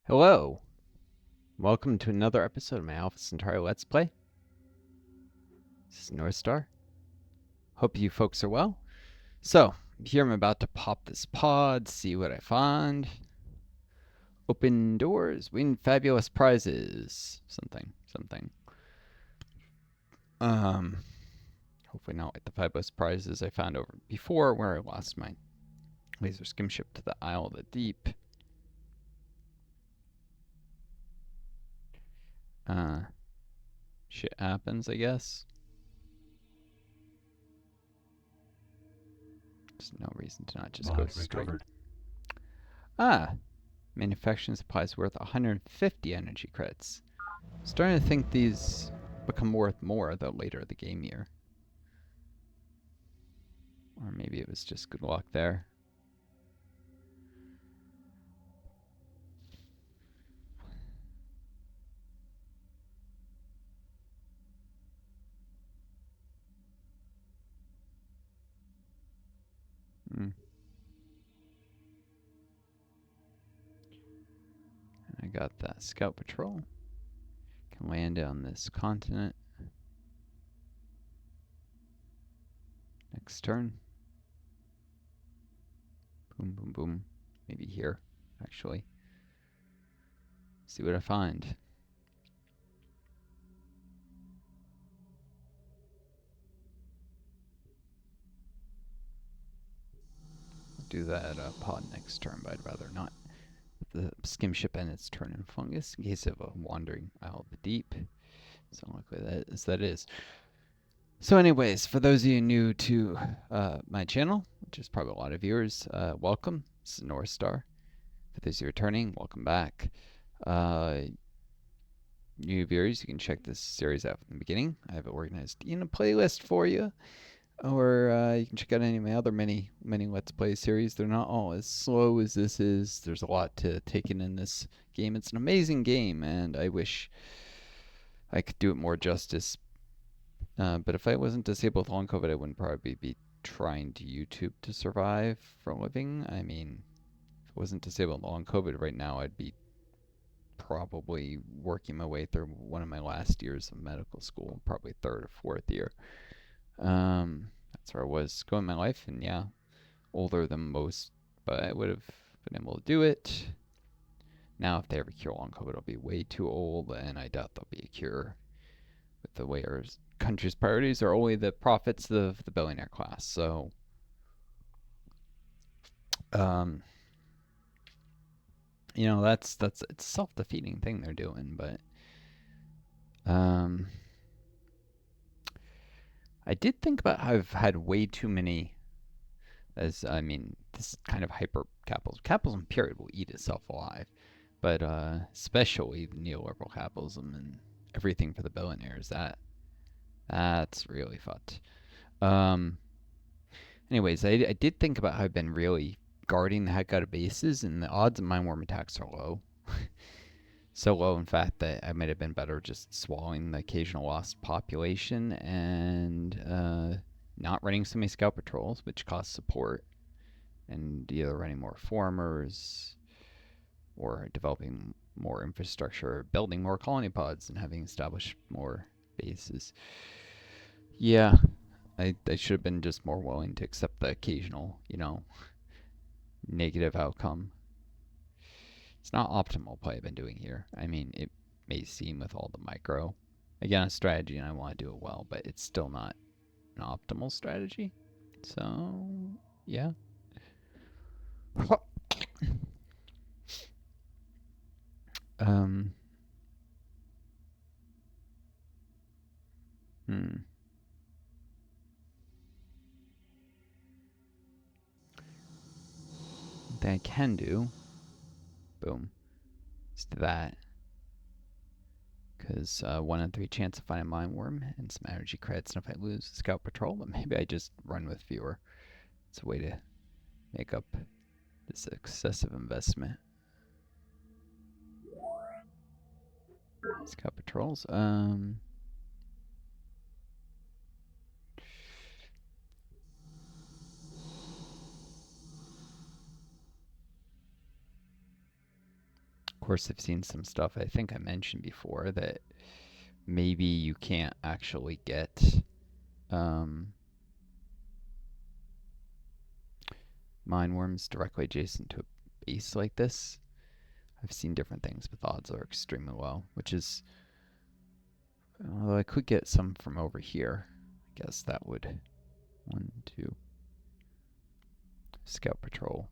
Hello, welcome to another episode of my Alpha Centauri Let's Play. This is Northstar. Hope you folks are well. So, here I'm about to pop this pod, see what I find. Open doors, win fabulous prizes. Something. Hopefully not like the fabulous prizes I found over before where I lost my laser skim ship to the Isle of the Deep. Shit happens, I guess. There's no reason to not just go straight. Manufacturing supplies worth 150 energy credits. Starting to think these become worth more the later the game year. Or maybe it was just good luck there. I got that scout patrol. Can land on this continent. Next turn. Boom, boom, boom. Maybe here, actually. See what I find. I'll do that pod next turn, but I'd rather not. The skim ship and its turn in fungus in case of a wandering Isle of the Deep. So likely that is. So anyways, for those of you new to my channel, which is probably a lot of viewers, welcome. This is Northstar. For those of you returning, welcome back. New viewers, you can check this series out from the beginning. I have it organized in a playlist for you. Or you can check out any of my other many Let's Play series. They're not all as slow as this is. There's a lot to take in this game. It's an amazing game, and I wish I could do it more justice. But if I wasn't disabled with long COVID, I wouldn't probably be trying to YouTube to survive for a living. I mean, if I wasn't disabled with long COVID right now, I'd be probably working my way through one of my last years of medical school, probably third or fourth year. That's where I was going in my life, and yeah, older than most, but I would have been able to do it. Now, if they ever cure long COVID, I'll be way too old, and I doubt there'll be a cure. With the way our country's priorities are only the profits of the billionaire class, so you know, that's it's a self-defeating thing they're doing, but I did think about how I've had way too many, I mean, this kind of hyper capitalism. Capitalism period will eat itself alive, but especially neoliberal capitalism and everything for the billionaires, that's really fucked. Anyways, I did think about how I've been really guarding the heck out of bases, and the odds of mind worm attacks are low. So low, in fact, that I might have been better just swallowing the occasional lost population and not running so many scout patrols, which cost support, and either running more formers or developing more infrastructure, building more colony pods, and having established more bases. Yeah, I should have been just more willing to accept the occasional, you know, negative outcome. It's not optimal play I've been doing here. I mean, it may seem with all the micro. Again, a strategy, and I want to do it well, but it's still not an optimal strategy. So, yeah. Thing I can do, boom, is that. Because 1 in 3 chance of finding a mind worm and some energy credits, and if I lose scout patrol, then maybe I just run with fewer. It's a way to make up this excessive investment. Scout patrols. course, I've seen some stuff I think I mentioned before that maybe you can't actually get mine worms directly adjacent to a base like this. I've seen different things, but the odds are extremely low, which is, although I could get some from over here. I guess that would, 1, 2, scout patrol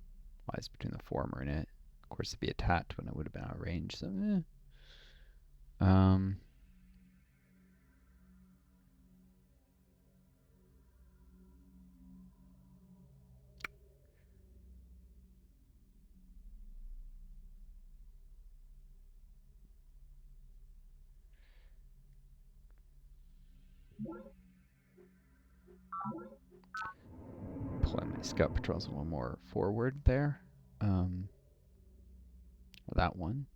lies between the former and it. Of course, it'd be attacked when it would have been out of range, so Play my scout patrols a little more forward there. That one.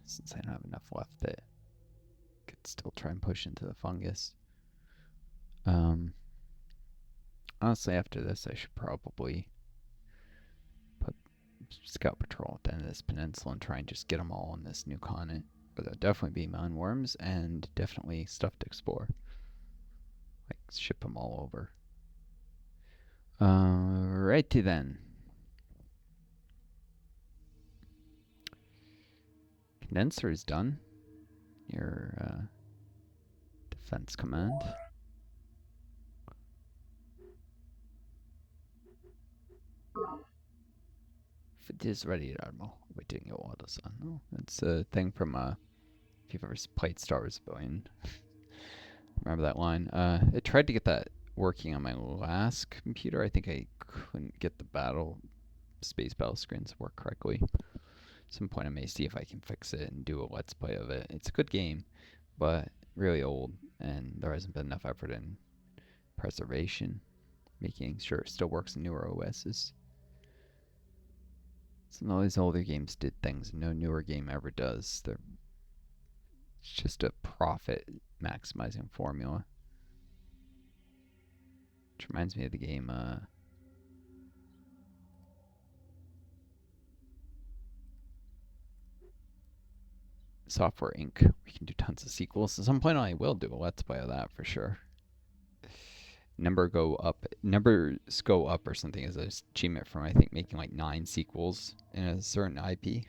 Since I don't have enough left, that could still try and push into the fungus. Honestly, after this, I should probably put scout patrol at the end of this peninsula and try and just get them all on this new continent. But there'll definitely be mine worms and definitely stuff to explore. Like, ship them all over. Righty then. Condenser is done. Your defense command. If it is ready, Admiral. Waiting your orders on. No, that's a thing from if you've ever played Star Wars Rebellion. Remember that line? I tried to get that working on my last computer. I think I couldn't get the space battle screens to work correctly. At some point I may see if I can fix it and do a let's play of it. It's a good game, but really old, and there hasn't been enough effort in preservation, making sure it still works in newer OSs. Some of these older games did things no newer game ever does. It's just a profit maximizing formula. Which reminds me of the game Software Inc. We can do tons of sequels. At some point I will do a let's play of that for sure. Numbers go up or something is an achievement from, I think, making like 9 sequels in a certain IP.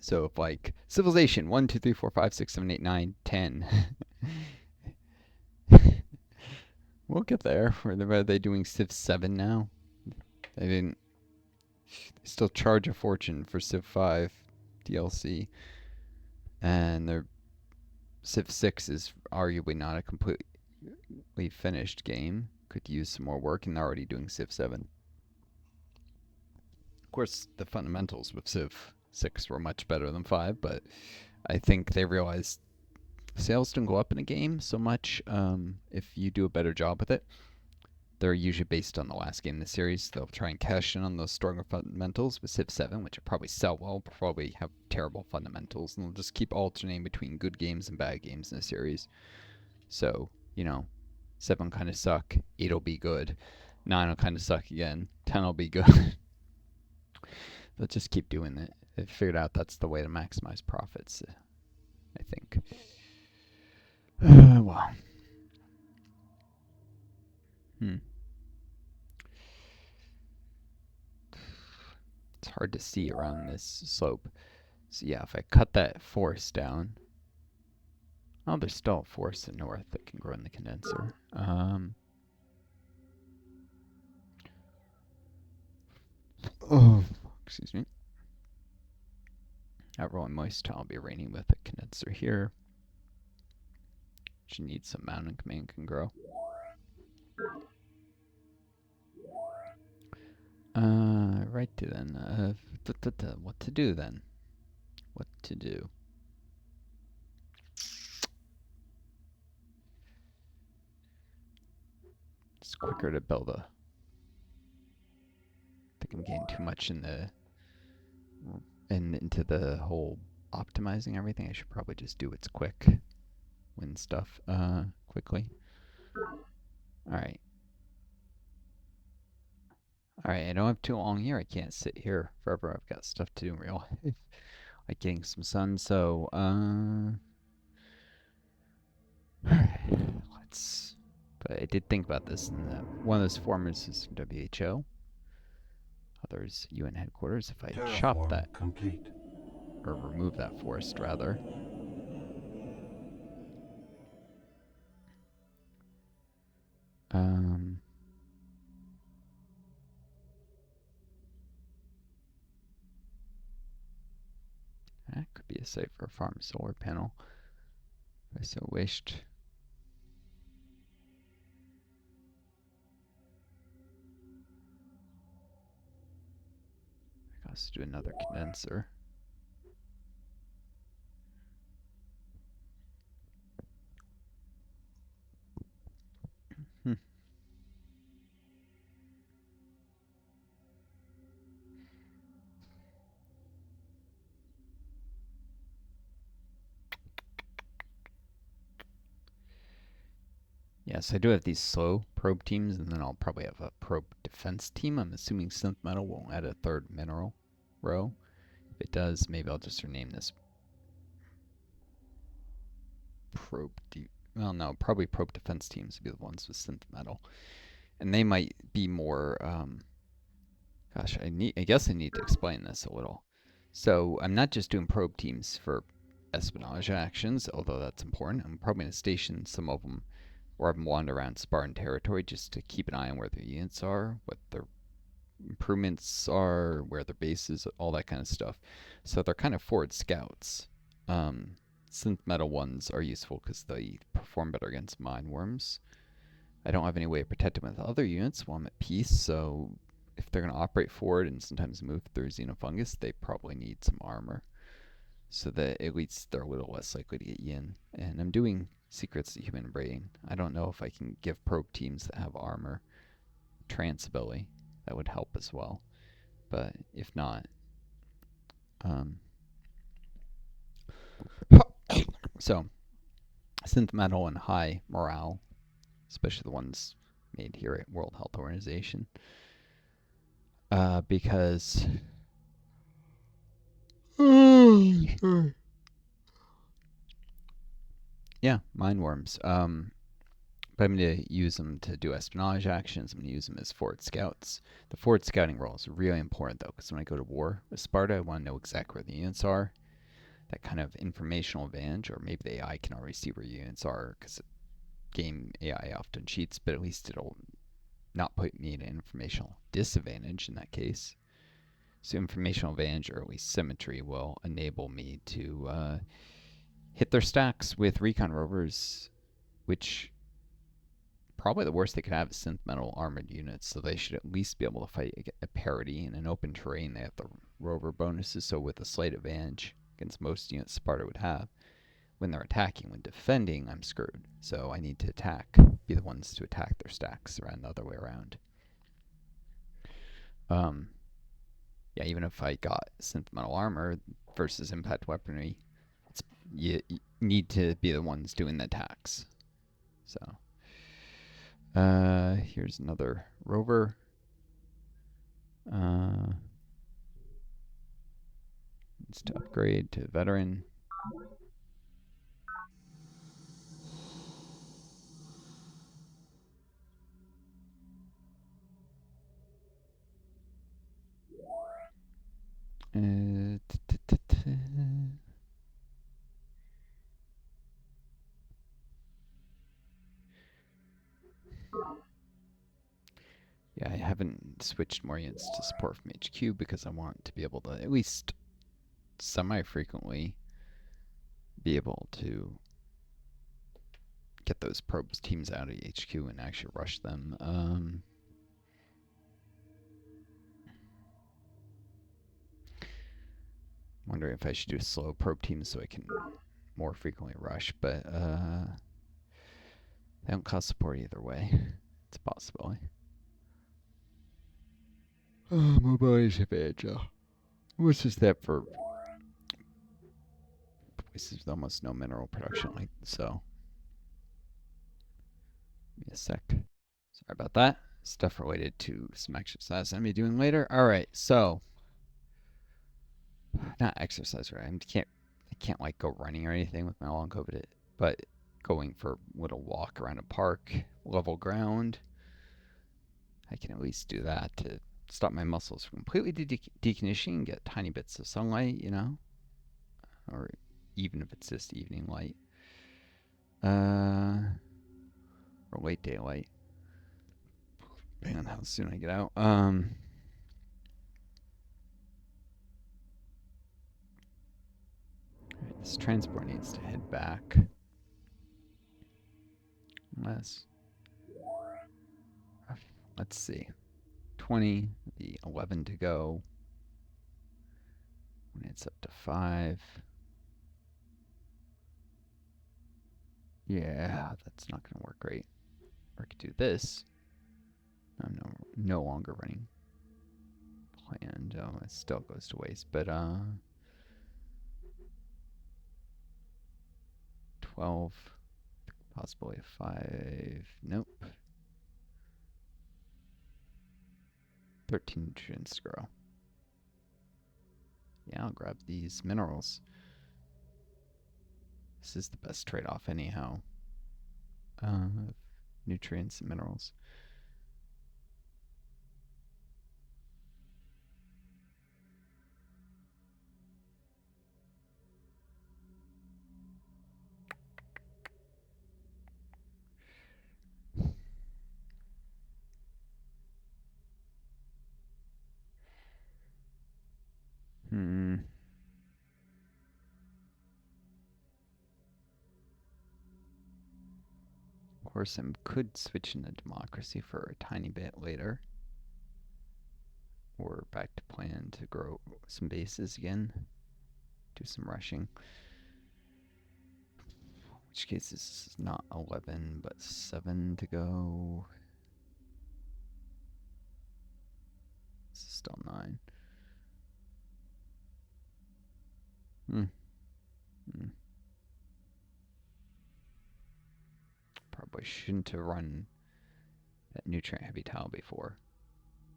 So if like Civilization 1, 2, 3, 4, 5, 6, 7, 8, 9, 10. We'll get there. Are they doing Civ 7 now? They still charge a fortune for Civ 5 DLC. And their Civ 6 is arguably not a completely finished game. Could use some more work, and they're already doing Civ 7. Of course, the fundamentals with Civ 6 were much better than 5, but I think they realized sales don't go up in a game so much if you do a better job with it. They're usually based on the last game in the series. They'll try and cash in on those stronger fundamentals with Civ 7, which will probably sell well, but probably have terrible fundamentals, and they'll just keep alternating between good games and bad games in the series. So, 7 kind of suck, 8 will be good, 9 will kind of suck again, 10 will be good. They'll just keep doing it. They figured out that's the way to maximize profits, I think. Well. It's hard to see around this slope. So yeah, if I cut that forest down. Oh, there's still a forest in the north that can grow in the condenser. Oh, excuse me. That rolling moist tile will be raining with a condenser here. She needs some mountain command can grow. Right then. What to do then? What to do? It's quicker to build I think I'm getting too much in the and into the whole optimizing everything, I should probably just do what's quick, win stuff quickly. All right. All right, I don't have too long here. I can't sit here forever. I've got stuff to do in real life, like getting some sun. So, all right, let's. But I did think about this, and one of those forums is WHO. Others UN headquarters. If I chop that complete. or remove that forest, rather. That could be a site for a farm solar panel, if I so wished. I could also do another condenser. Yes, I do have these slow probe teams, and then I'll probably have a probe defense team. I'm assuming synth metal won't add a third mineral row. If it does, maybe I'll just rename this probe. Well, no, probably probe defense teams would be the ones with synth metal, and they might be more. Gosh, I guess I need to explain this a little. So I'm not just doing probe teams for espionage actions, although that's important. I'm probably going to station some of them or have them wander around Spartan territory just to keep an eye on where their units are, what their improvements are, where their bases, all that kind of stuff. So they're kind of forward scouts. Synth metal ones are useful because they perform better against mine worms. I don't have any way of protecting them with other units while I'm at peace, so if they're going to operate forward and sometimes move through xenofungus, they probably need some armor so that at least they're a little less likely to get yin. And I'm doing secrets of the human brain. I don't know if I can give probe teams that have armor trance ability. That would help as well. But if not, so synth metal and high morale, especially the ones made here at World Health Organization, because yeah, mine worms. But I'm going to use them to do espionage actions. I'm going to use them as forward scouts. The forward scouting role is really important, though, because when I go to war with Sparta, I want to know exactly where the units are. That kind of informational advantage, or maybe the AI can already see where units are, because game AI often cheats, but at least it'll not put me in an informational disadvantage in that case. So informational advantage, or at least symmetry, will enable me to hit their stacks with recon rovers, which probably the worst they could have is synth metal armored units, so they should at least be able to fight a parity in an open terrain. They have the rover bonuses, so with a slight advantage against most units Sparta would have. When they're attacking, when defending, I'm screwed. So I need to be the ones to attack their stacks rather than the other way around. Yeah, even if I got synth metal armor versus impact weaponry, you need to be the ones doing the attacks. So here's another rover. It's to upgrade to veteran. Yeah, I haven't switched more units to support from HQ because I want to be able to at least semi-frequently be able to get those probes teams out of HQ and actually rush them. Wondering if I should do slow probe teams so I can more frequently rush, but they don't cost support either way. It's a possibility. Mobility advantage. What's just that for places with almost no mineral production, like so. Give me a sec. Sorry about that. Stuff related to some exercise I'm gonna be doing later. All right, so not exercise, right? I can't like go running or anything with my long COVID, but going for a little walk around a park, level ground, I can at least do that to stop my muscles from completely deconditioning, get tiny bits of sunlight, you know, or even if it's just evening light, or late daylight, depending on how soon I get out. Right, this transport needs to head back, unless, let's see, 20, the 11 to go. When it's up to 5. Yeah, that's not going to work great. Or I could do this. I'm no longer running planned. Oh, it still goes to waste. But 12, possibly 5. Nope. 13 nutrients to grow. Yeah, I'll grab these minerals. This is the best trade-off anyhow. Nutrients and minerals. Of course, I could switch into democracy for a tiny bit later. Or back to plan to grow some bases again. Do some rushing. In which case, this is not 11, but 7 to go. This is still 9. Probably shouldn't have run that nutrient heavy tile before.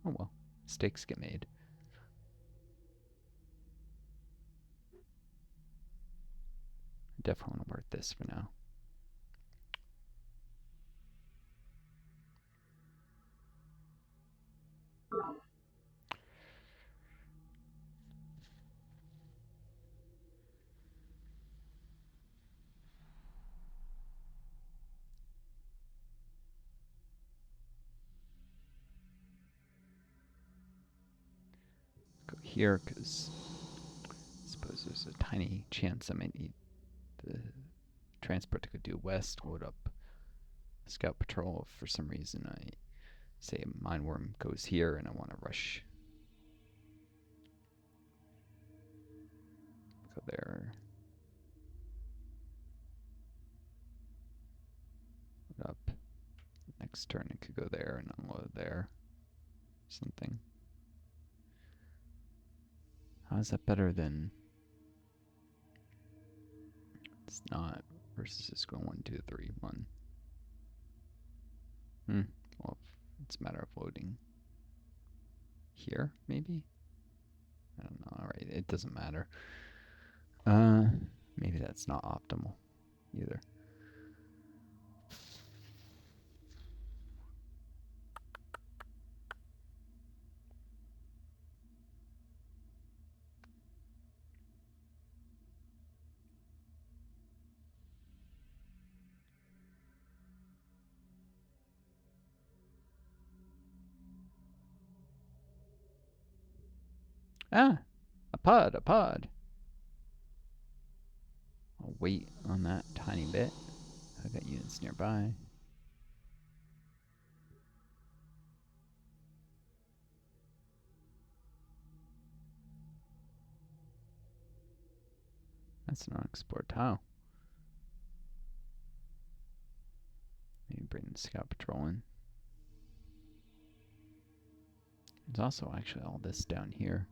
Oh well, mistakes get made. I definitely want to work this for now. Go here because I suppose there's a tiny chance I might need the transport to go due west, load up scout patrol. If for some reason I say a mine worm goes here and I want to rush. Go there. Load up. Next turn it could go there and unload there. Something. How is that better than it's not versus just going 1, 2, 3, 1? Well, it's a matter of loading here, maybe? I don't know. Alright, it doesn't matter. Maybe that's not optimal either. Ah! A pod, a pod! I'll wait on that tiny bit. I've got units nearby. That's an unexplored tile. Maybe bring the scout patrol in. There's also actually all this down here.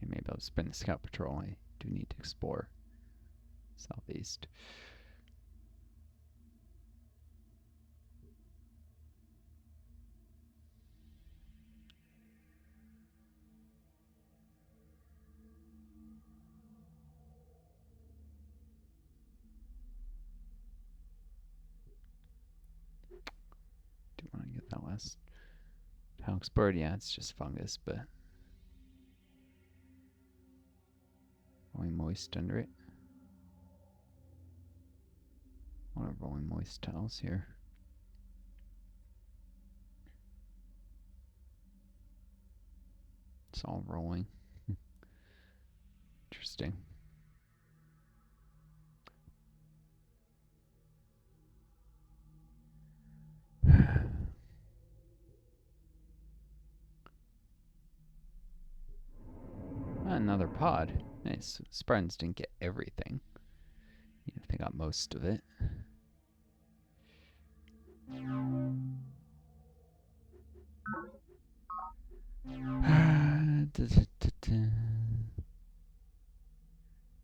Okay, maybe I'll spin the scout patrol. I do need to explore southeast. Do want to get that last tile explored? Yeah, it's just fungus, but rolling moist under it. A lot of rolling moist tiles here. It's all rolling. Interesting. Another pod. Nice. Spartans didn't get everything. Even if they got most of it.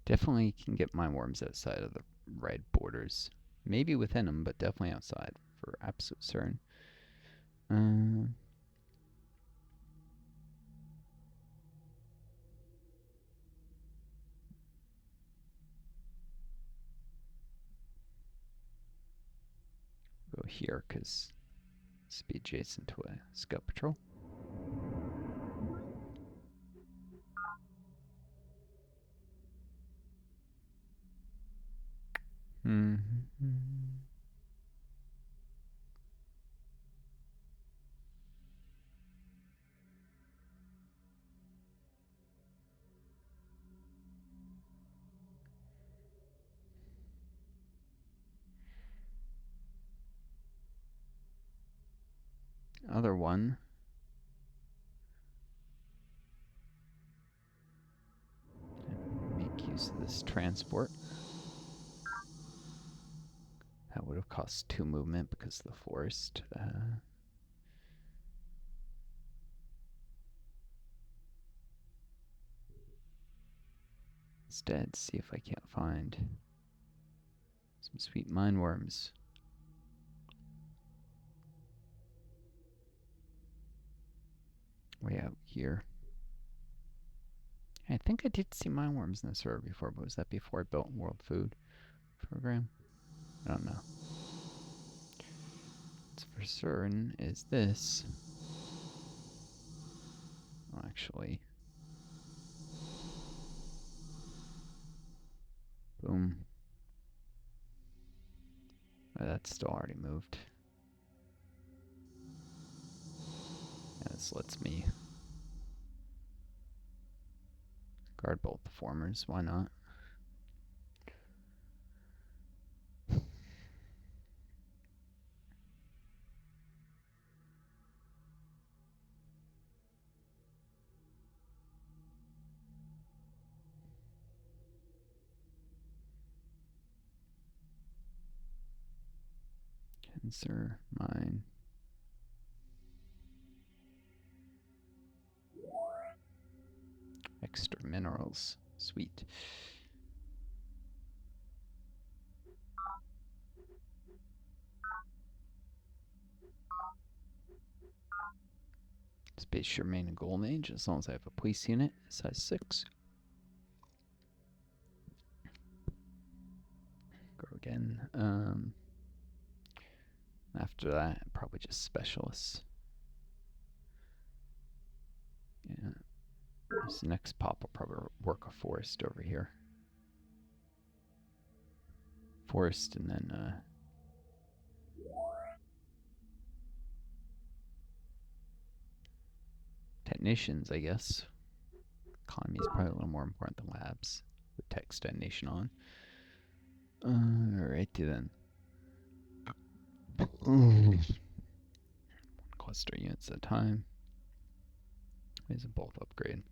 Definitely can get mine worms outside of the red borders. Maybe within them, but definitely outside for absolute certain. Go here because it's be adjacent to a scout patrol. Other one. Make use of this transport. That would have cost 2 movement because of the forest. Instead, see if I can't find some sweet mine worms. Way out here. I think I did see mine worms in the server before, but was that before I built World Food Program? I don't know. What's for certain is this. Oh, actually. Boom. Oh, that's still already moved. Yeah, this lets me guard both the formers. Why not? Cancer, mine. Extra minerals. Sweet. Space remain in Golden Age as long as I have a police unit, size 6. Go again. After that, probably just specialists. Yeah. This next pop will probably work a forest over here. Forest and then technicians, I guess. Economy is probably a little more important than labs. With text detonation on. Alrighty then. One cluster units at a time. These are both upgrade.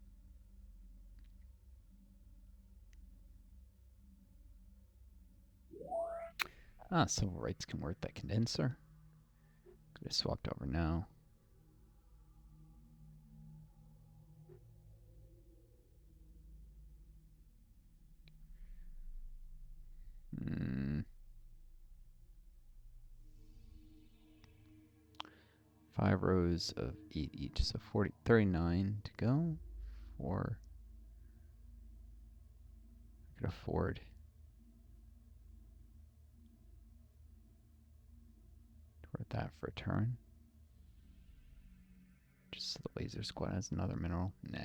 Civil rights can work that condenser. Could have swapped over now. 5 rows of 8 each, so 39 to go. 4. I could afford. Toward that for a turn. Just so the laser squad has another mineral. Nah.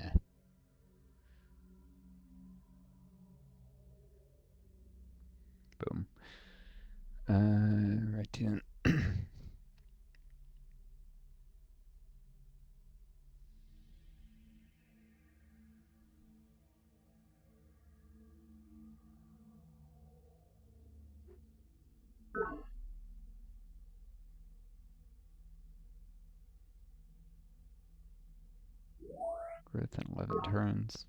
Boom. Right in. Growth in 11 turns.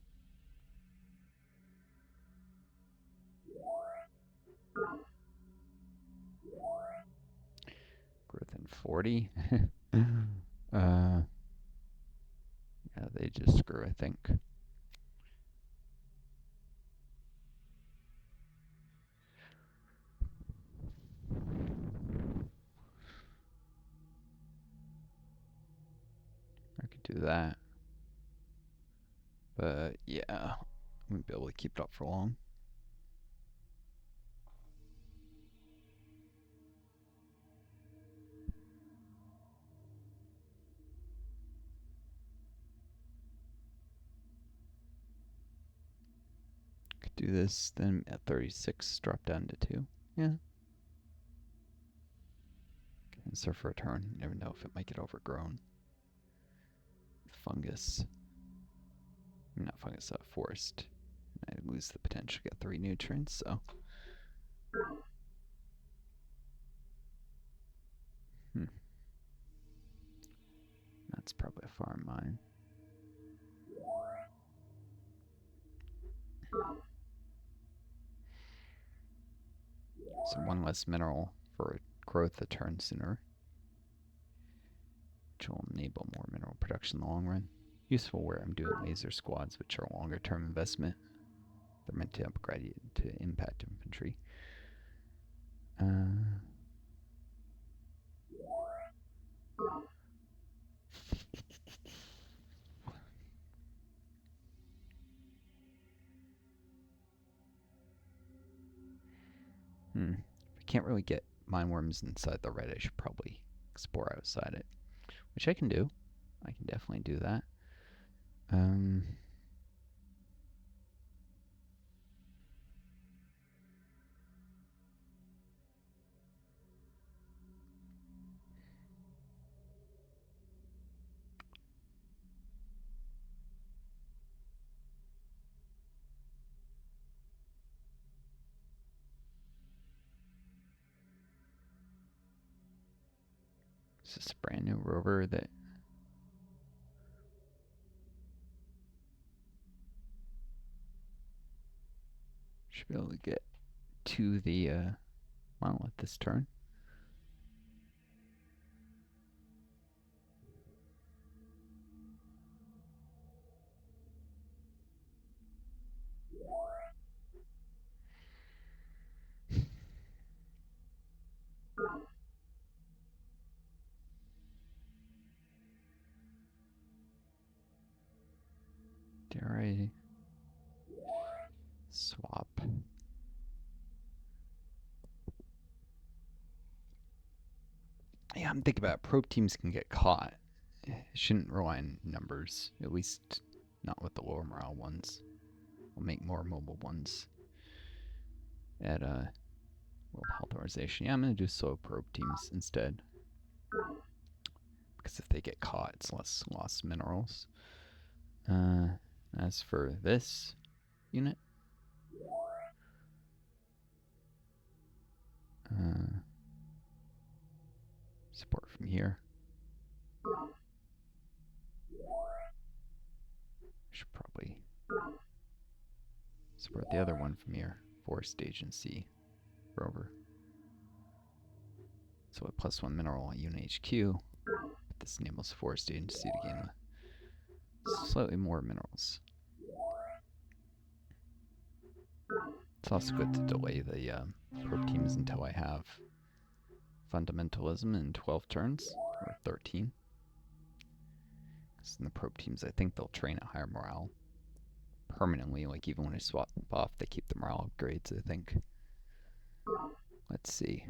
Growth in 40. Yeah, they just screw, I think. I could do that. But yeah, I wouldn't be able to keep it up for long. Could do this, then at 36, drop down to 2. Yeah. And so for a turn, you never know if it might get overgrown. Fungus. Not fungus, forest. I lose the potential to get 3 nutrients, so. That's probably a farm mine. So 1 less mineral for growth a turn sooner, which will enable more mineral production in the long run. Useful where I'm doing laser squads, which are a longer term investment. They're meant to upgrade you to impact infantry. If I can't really get mine worms inside the red, I should probably explore outside it, which I can do. I can definitely do that. Is this a brand new rover that should be able to get to the monolith this turn? Dare I swap? Yeah, I'm thinking about it. Probe teams can get caught. It shouldn't rely on numbers, at least not with the lower morale ones. We'll make more mobile ones at World Health Organization. Yeah, I'm going to do slow probe teams instead. Because if they get caught, it's less lost minerals. As for this unit, support from here. Should probably support the other one from here. Forest Agency rover. So a +1 mineral unit HQ. But this enables Forest Agency to gain slightly more minerals. It's also good to delay the probe teams until I have fundamentalism in 12 turns, or 13. 'Cause in the probe teams, I think they'll train at higher morale permanently. Like even when I swap them off, they keep the morale upgrades, I think. Let's see.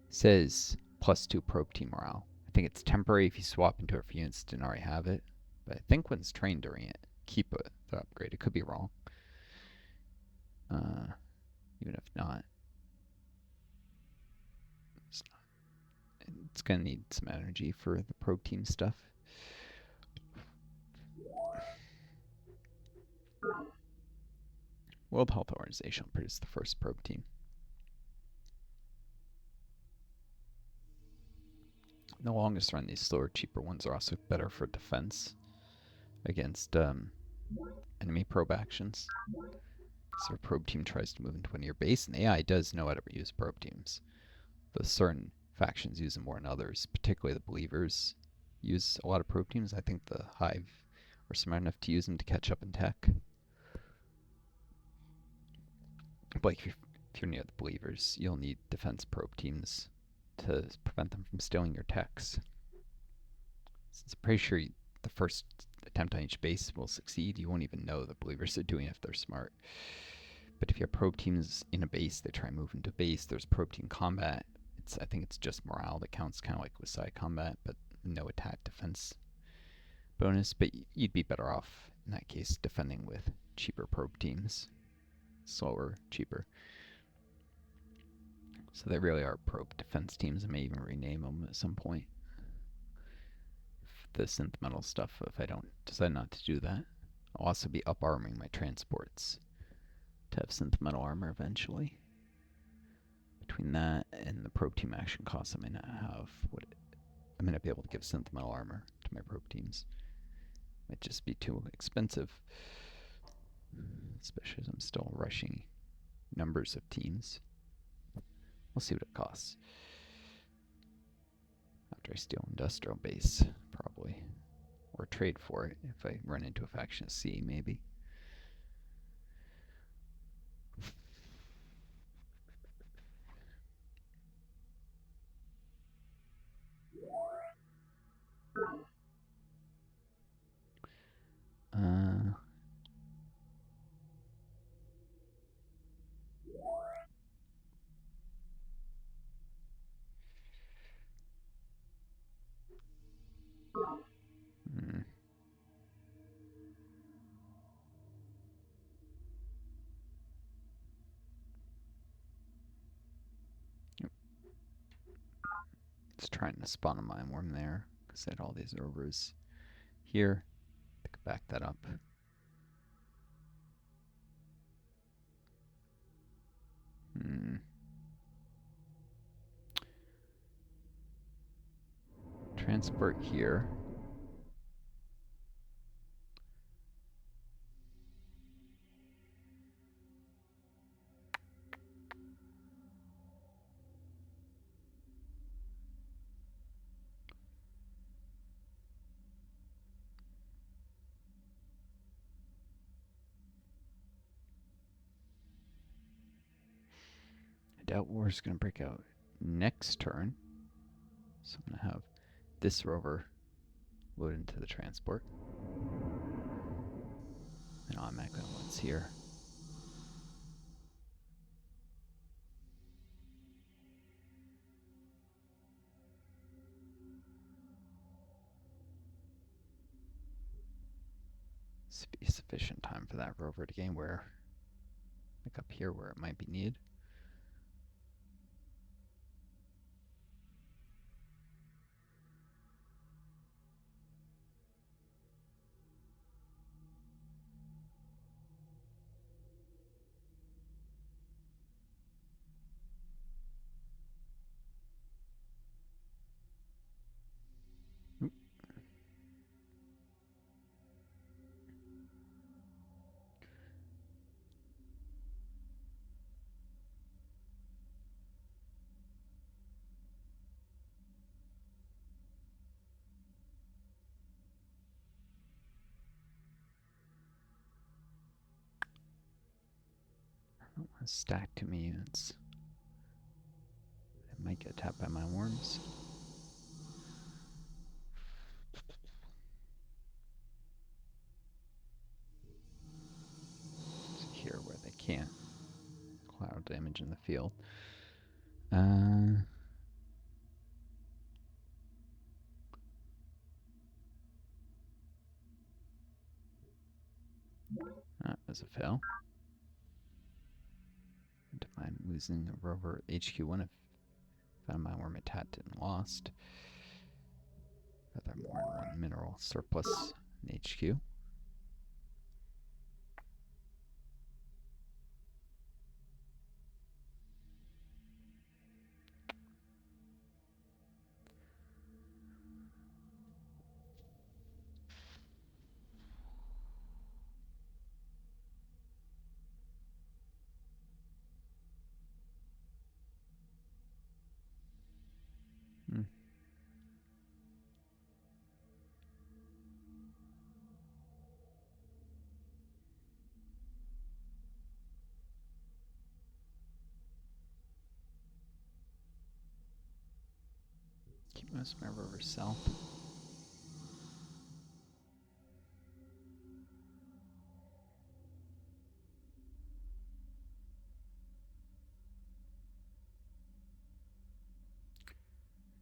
Says +2 probe team morale. I think it's temporary if you swap into it for units that didn't already have it. But I think when it's trained during it, keep the upgrade. It could be wrong. Even if not. It's going to need some energy for the probe team stuff. World Health Organization will produce the first probe team. In the longest run, these slower, cheaper ones are also better for defense against enemy probe actions. So a probe team tries to move into one of your base, and the AI does know how to use probe teams. Though certain factions use them more than others, particularly the believers use a lot of probe teams. I think the Hive are smart enough to use them to catch up in tech. But if you're near the believers, you'll need defense probe teams to prevent them from stealing your techs. Since I'm pretty sure the first attempt on each base will succeed, you won't even know the believers are doing it if they're smart. But if you have probe teams in a base, they try and move into base. There's probe team combat. I think it's just morale that counts, kind of like with side combat, but no attack defense bonus. But you'd be better off in that case defending with cheaper probe teams. Slower, cheaper. So they really are probe defense teams. I may even rename them at some point. The synth metal stuff, if I don't decide not to do that. I'll also be up-arming my transports to have synth metal armor eventually. Between that and the probe team action costs, I may not have I may not be able to give synth metal armor to my probe teams. Might just be too expensive, especially as I'm still rushing numbers of teams. We'll see what it costs after I steal industrial base, probably, or trade for it if I run into a faction at C, maybe. Yep. It's trying to spawn a mine worm there because I had all these rovers here. I could back that up. Transport here. I doubt war's going to break out next turn. So I'm going to have this rover load into the transport. And automatically once here. This would be sufficient time for that rover to gain where, like up here where it might be needed. I don't want to stack too many units. I might get tapped by my worms. damage in the field. That was a fail. Define losing a rover HQ1 if found my worm attacked and lost. Rather more than one mineral surplus in HQ. Keep most of my rovers south.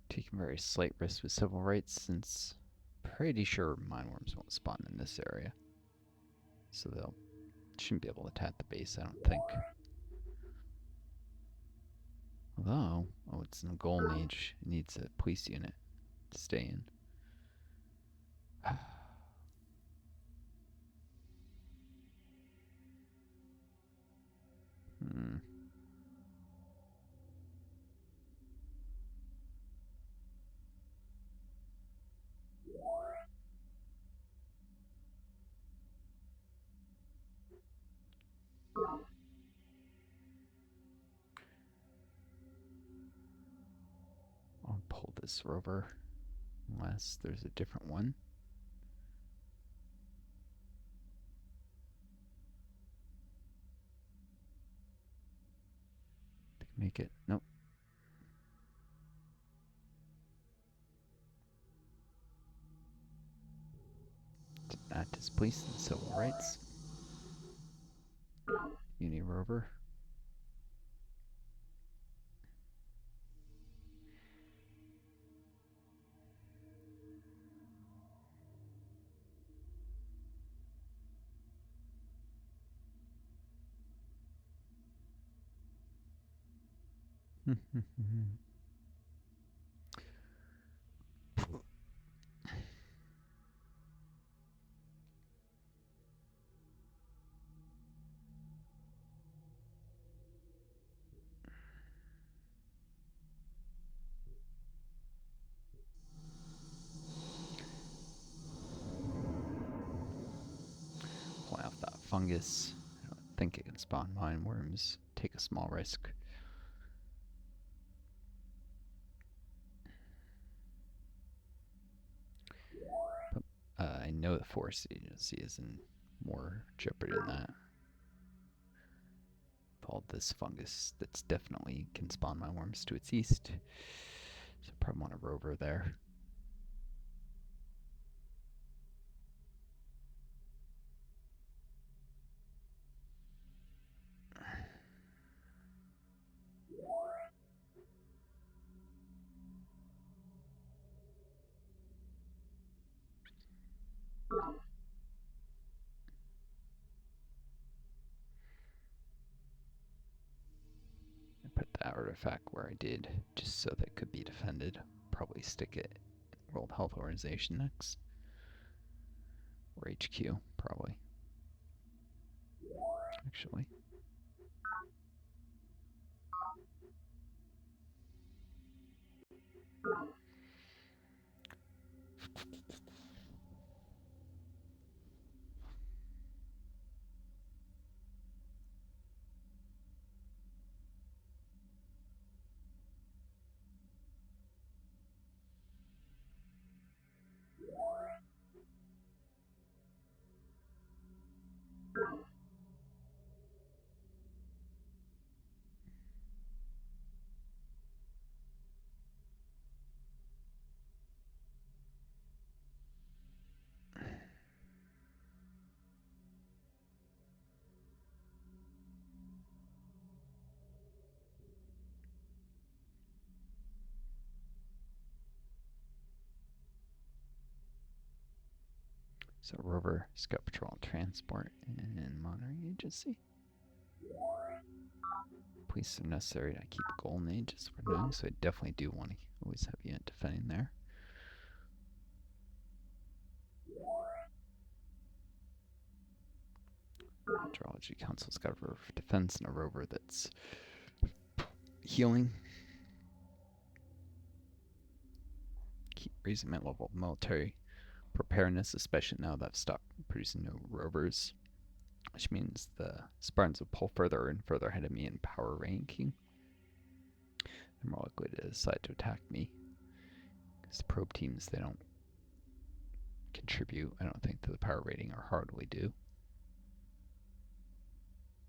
Taking very slight risks with civil rights since pretty sure mineworms won't spawn in this area. So they'll shouldn't be able to attack the base, I don't think. Although, oh, it's a goal mage. It needs a police unit to stay in. I'll pull this rover unless there's a different one. Make it. Nope. Did not displace the civil rights. Uni rover. Fly off that fungus. I don't think it can spawn mine worms. Take a small risk. But I know the forest agency is in more jeopardy than that. With all this fungus that's definitely can spawn mine worms to its east. So I probably want a rover there. I put the artifact where I did, just so that it could be defended. Probably stick it in World Health Organization next. Or HQ, probably. Actually. So rover, scout patrol, transport, and monitoring agency. Police are necessary to keep golden ages for now, so I definitely do want to always have a unit defending there. Meteorology Council's got a rover for defense and a rover that's healing. Keep raising my level of military preparedness, especially now that I've stopped producing new rovers, which means the Spartans will pull further and further ahead of me in power ranking. They're more likely to decide to attack me, because the probe teams, they don't contribute, I don't think, to the power rating, or hardly do.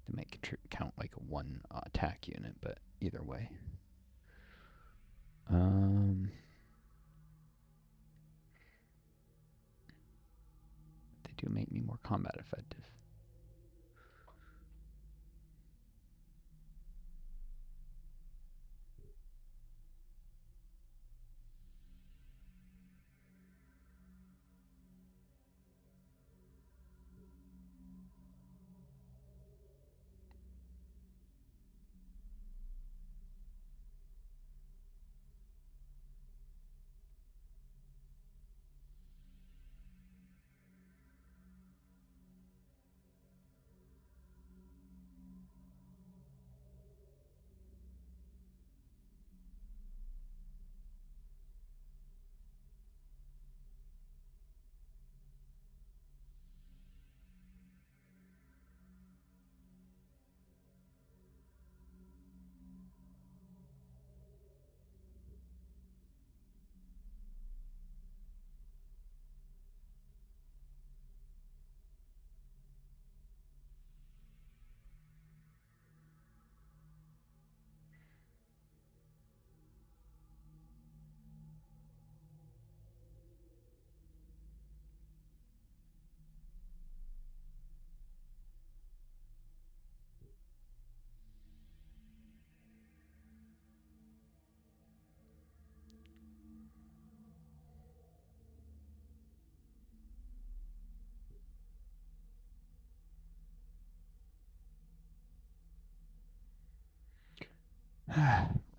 They might count like a one attack unit, but either way. They do make me more combat effective.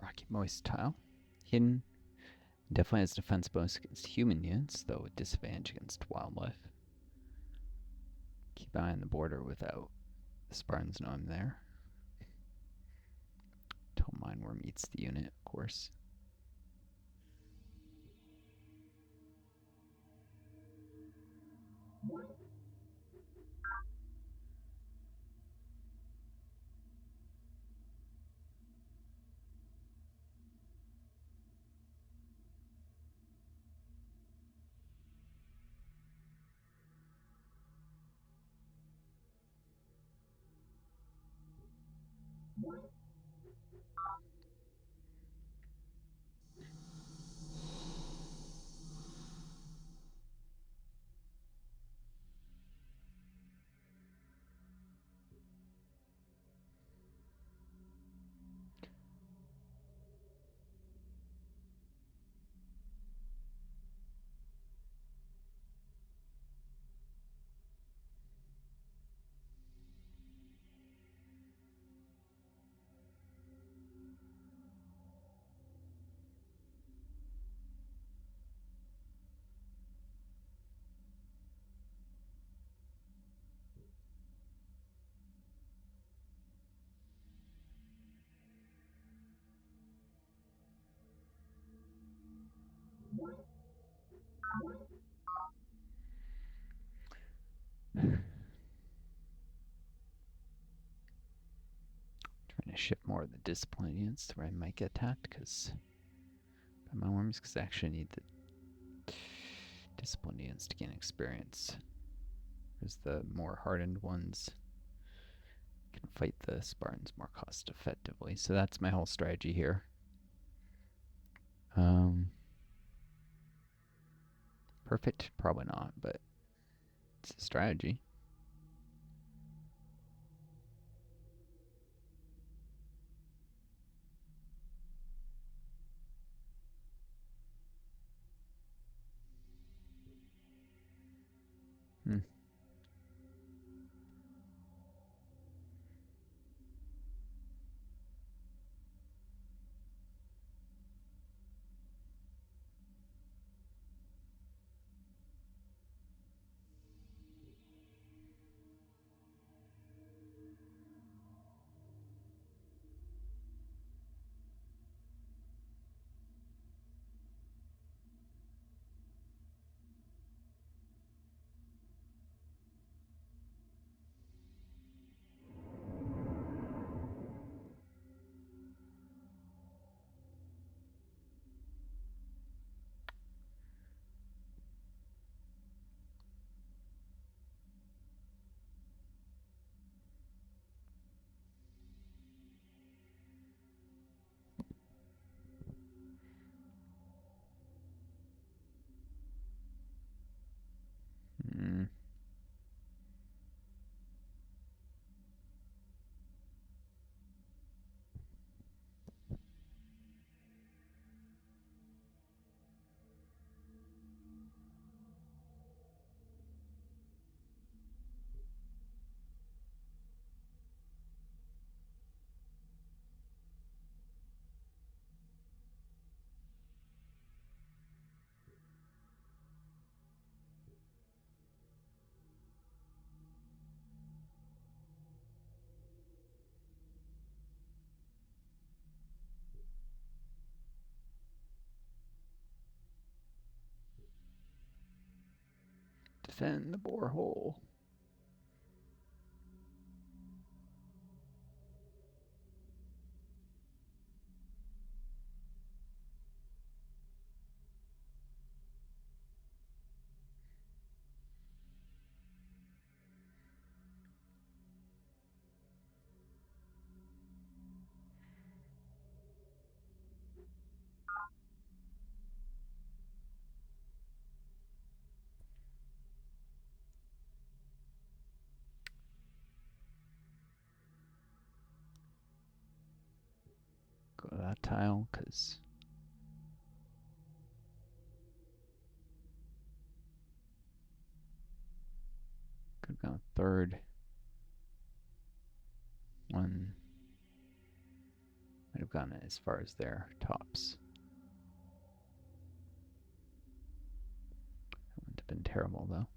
Rocky moist tile. Hidden. Definitely has defense bonus against human units, though a disadvantage against wildlife. Keep an eye on the border without the Spartans know I'm there. Until Mineworm eats the unit, of course. Trying to shift more of the discipline units to where I might get attacked, because by my worms, because I actually need the discipline units to gain experience. Whereas the more hardened ones can fight the Spartans more cost effectively. So that's my whole strategy here. Perfect? Probably not, but it's a strategy. Defend the borehole. Go to that tile, because could have gone third. One might have gone as far as their tops. That wouldn't have been terrible, though.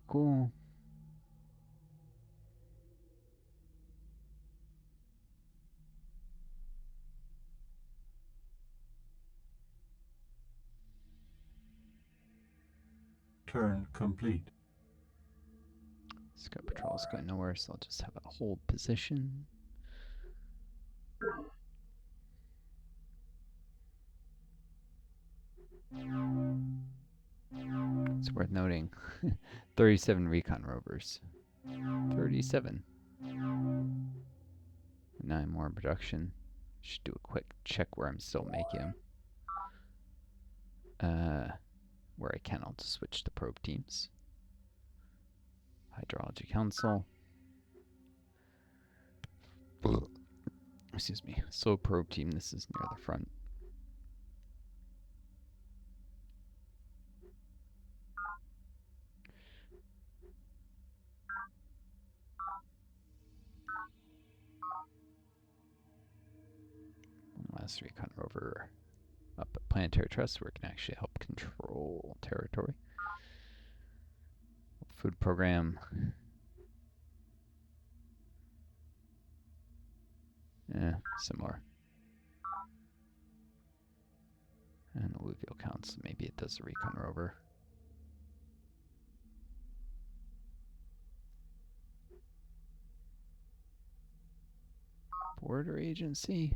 Cool. Turn complete. Scout patrol is going nowhere, so I'll just have a hold position. It's worth noting 37 recon rovers. 37. 9 more in production. Should do a quick check where I'm still making them. Where I can, I'll just switch to probe teams. Hydrology Council. Excuse me. Slow probe team. This is near the front. Last recon rover up at Planetary Trust, where it can actually help control territory. Food program. Yeah, similar. And alluvial counts. Maybe it does a recon rover. Border agency.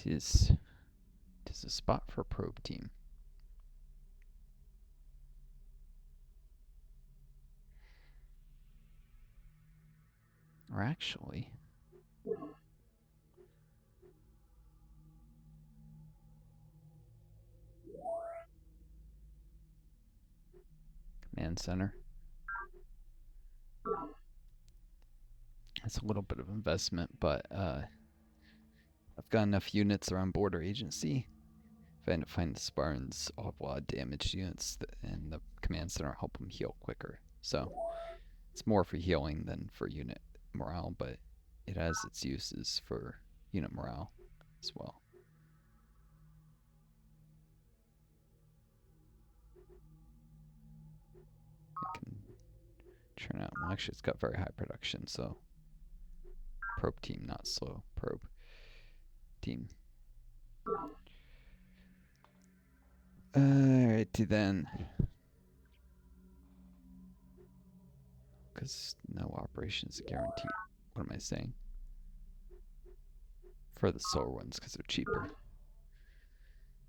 Tis a spot for a probe team. Or actually, command center. It's a little bit of investment, but I've got enough units around border agency If I end up finding the Spartans, I'll have a lot of damaged units, and the command center will help them heal quicker. So it's more for healing than for unit morale, but it has its uses for unit morale as well. I can churn out. Well, actually, it's got very high production, so probe team, not slow. Probe team. Alrighty then. Because no operation is guaranteed. What am I saying? For the solar ones, because they're cheaper.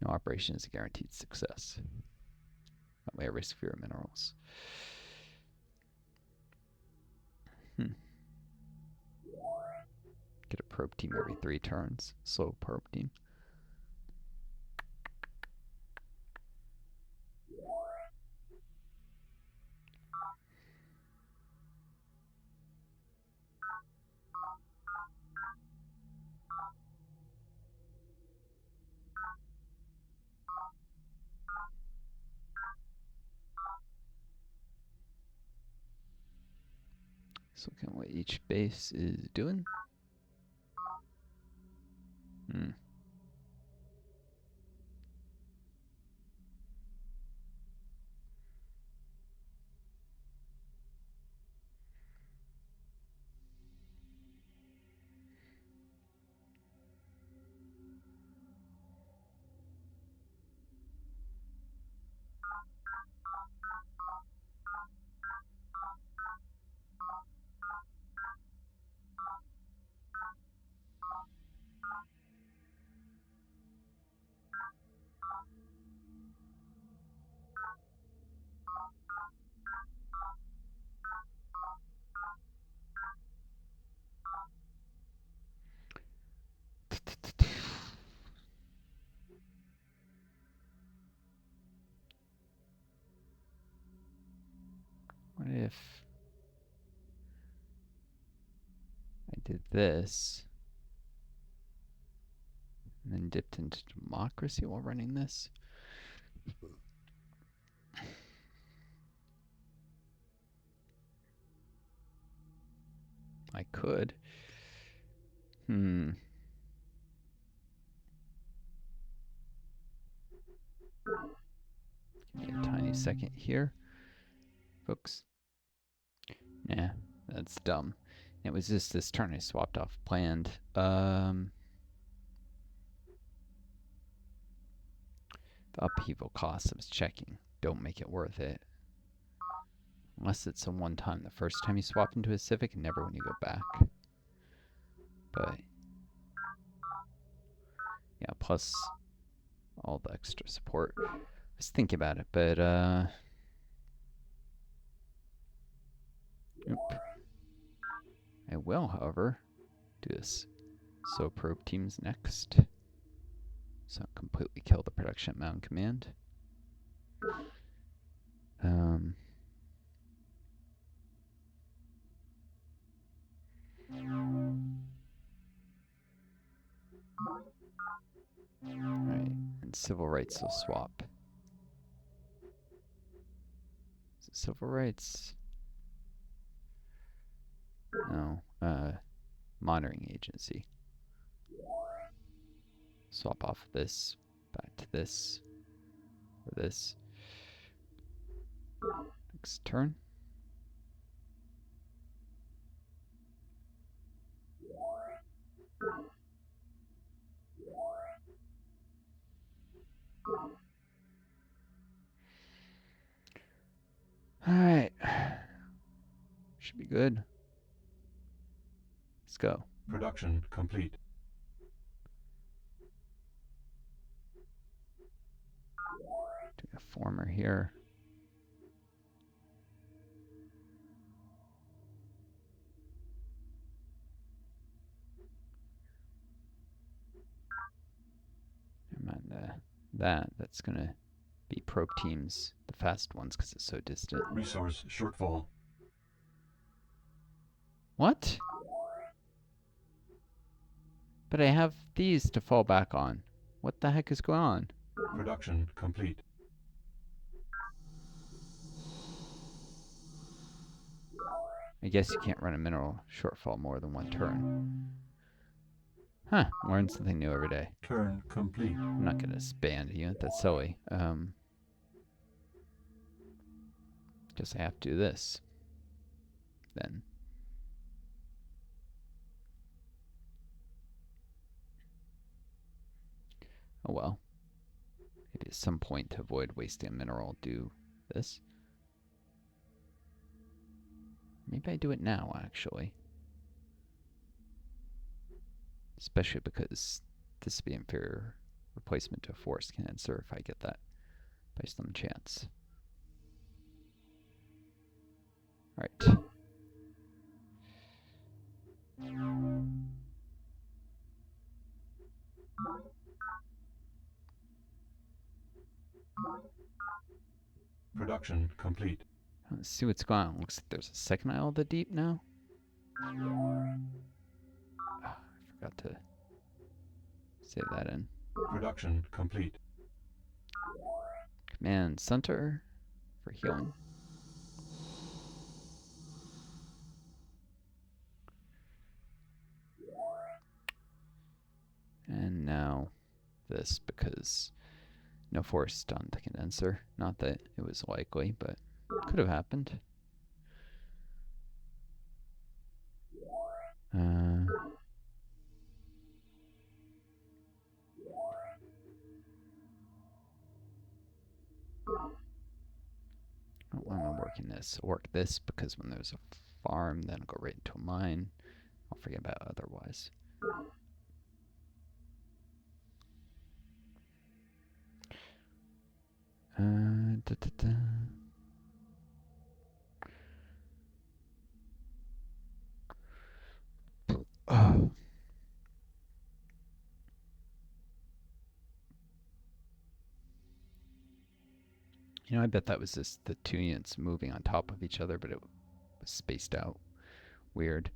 No operation is a guaranteed success. That way I risk fewer minerals. Get a probe team every 3 turns. Slow probe team. So looking at what each base is doing. What if I did this and then dipped into democracy while running this? I could. Give me a tiny second here, folks. Nah, that's dumb. It was just this turn I swapped off planned. The upheaval costs I was checking don't make it worth it. Unless it's a one time, the first time you swap into a Civic and never when you go back. But yeah, plus all the extra support. I was thinking about it, but I will, however, do this. So probe teams next. So completely kill the production mound command. Right, and civil rights will swap. Is it civil rights? No, monitoring agency. Swap off this, back to this, or this. Next turn. Alright. Should be good. Let's go. Production complete. Doing a former here. Never mind that's gonna be probe teams, the fast ones, because it's so distant. Resource shortfall. What? But I have these to fall back on. What the heck is going on? Production complete. I guess you can't run a mineral shortfall more than one turn. Huh, learn something new every day. Turn complete. I'm not gonna expand a unit, that's silly. Guess I have to do this. Then. Oh well. Maybe at some point to avoid wasting a mineral, do this. Maybe I do it now, actually. Especially because this would be inferior replacement to a force condenser if I get that by some chance. Alright. Production complete. Let's see what's going on. Looks like there's a second Isle of the Deep now. Oh, I forgot to save that in. Production complete. Command Center for healing. And now this, because no force on the condenser. Not that it was likely, but could have happened. Why am I working this? I'll work this because when there's a farm, then I'll go right into a mine. I'll forget about it otherwise. Oh. You know, I bet that was just the two units moving on top of each other, but it was spaced out. Weird.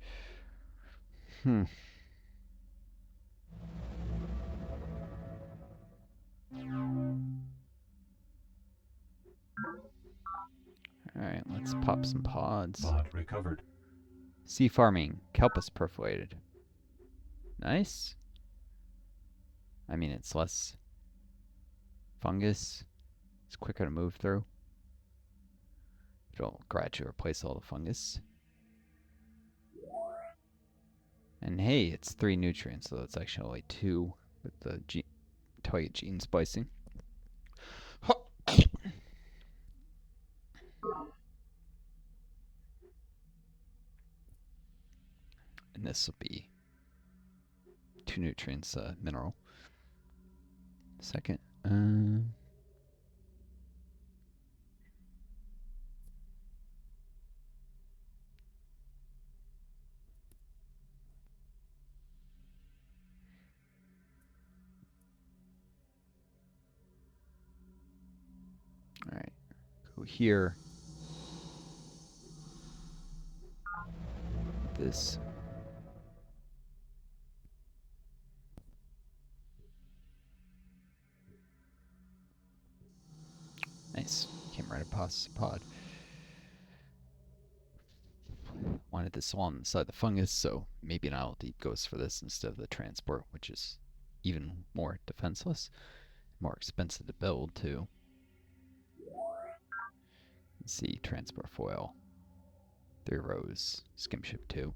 Alright, let's pop some pods. Pod recovered. Sea farming. Kelpus perforated. Nice. I mean, it's less fungus. It's quicker to move through. It'll gradually replace all the fungus. And hey, it's 3 nutrients, so it's actually only 2 with the target gene splicing. And this will be 2 nutrients, mineral. Second. Alright. Go here. This. Nice. Came right across the pod. Wanted this all on the side of the fungus, so maybe an Isle Deep goes for this instead of the transport, which is even more defenseless. More expensive to build, too. Let's see, transport foil. 3 rows. Skimship 2.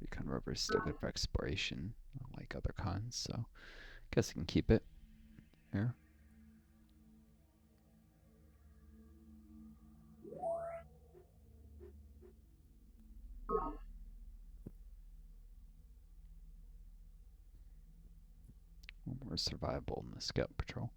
Recon rover is still good for exploration, unlike other cons, so guess I can keep it here. More survivable in the scout patrol.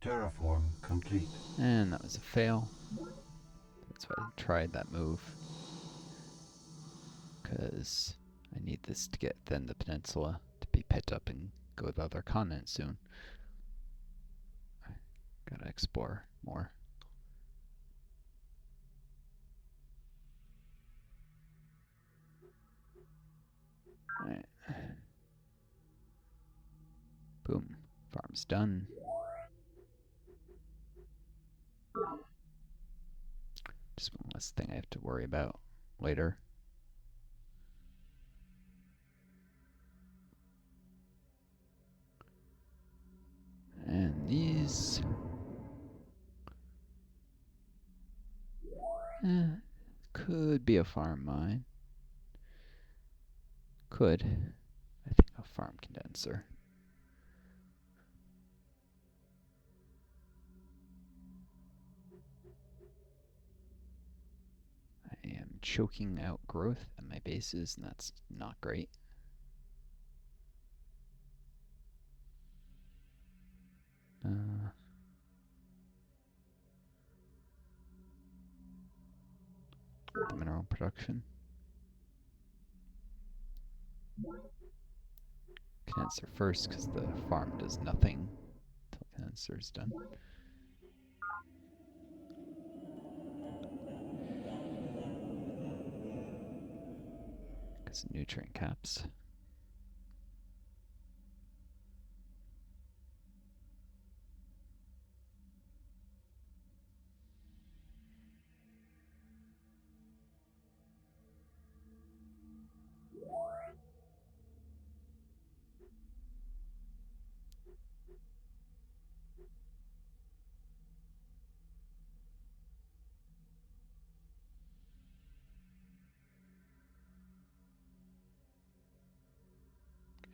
Terraform complete. And that was a fail. That's why I tried that move. Because I need this to get then the peninsula to be picked up and go to the other continent soon. Gotta explore more. Alright. Boom. Farm's done. Just one less thing I have to worry about later. And these could be a farm mine. Could. I think a farm condenser. I am choking out growth at my bases, and that's not great. The mineral production. Condenser first, because the farm does nothing until condenser is done. Because of nutrient caps.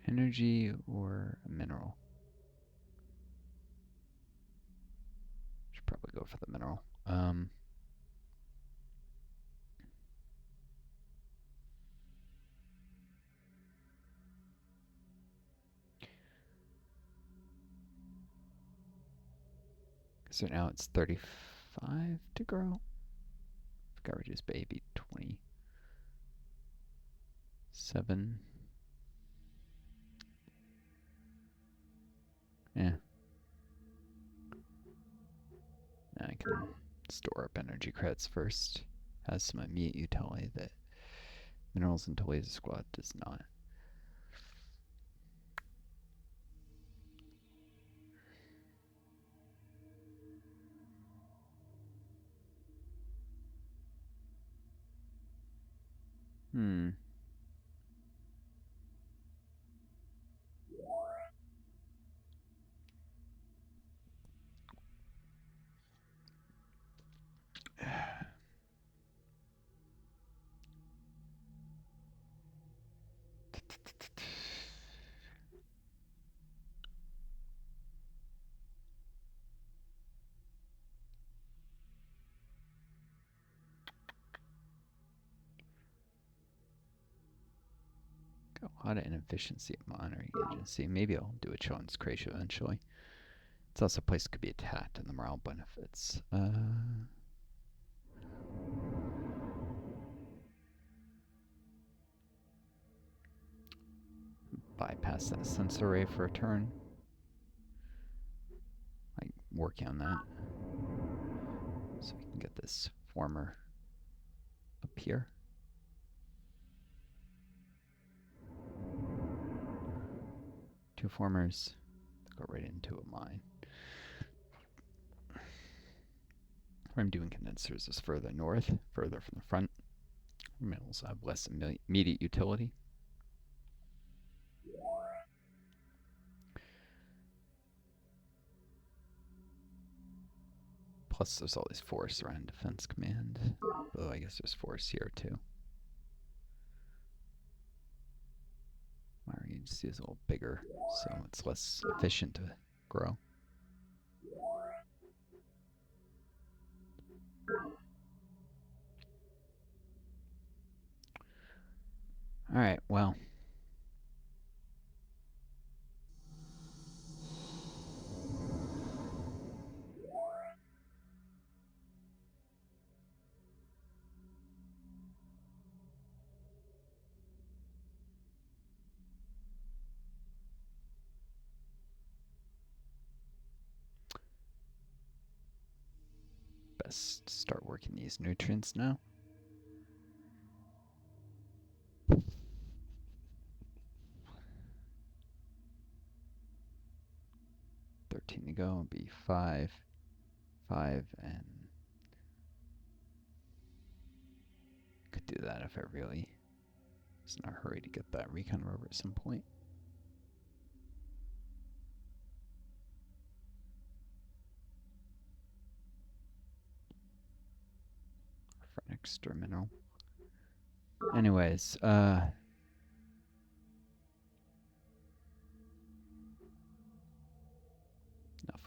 Energy or a mineral? Should probably go for the mineral. So now it's 35 to grow. If I got reduced by AB 27. Yeah. Now I can store up energy credits first. Has some immediate utility that minerals into laser squad does not. Got a lot of inefficiency at monitoring agency. Maybe I'll do a Children's Creation eventually. It's also a place that could be attacked and the morale benefits. Bypass that Centauri for a turn. I'm working on that. So we can get this former up here. Two formers go right into a mine. Where I'm doing condensers is further north, further from the front. Minerals have less immediate utility. Plus there's all these forests around Defense Command. Though I guess there's forests here too. Meier agency is a little bigger, so it's less efficient to grow. Alright, well. just start working these nutrients now. $13 to go. It'll be 5, 5, and could do that if I really was in a hurry to get that recon rover at some point. For an extra mineral. Anyways, enough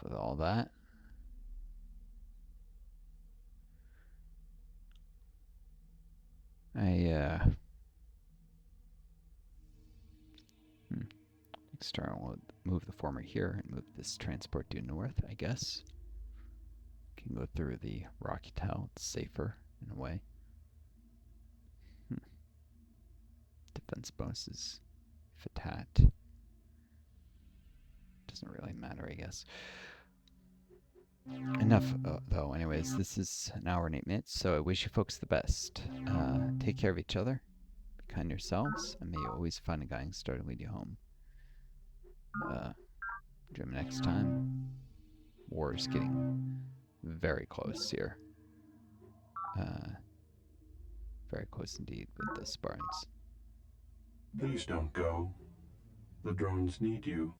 with all that. External will move the former here and move this transport due north, I guess. Can go through the rocky tile. It's safer in a way. Defense bonuses. Fatat. Doesn't really matter, I guess. Enough, though. Anyways, this is an hour and 8 minutes, so I wish you folks the best. Take care of each other. Be kind to yourselves, and may you always find a guiding star to lead you home. Join me next time. War is getting very close here. Very close indeed with the Spartans. Please don't go. The drones need you.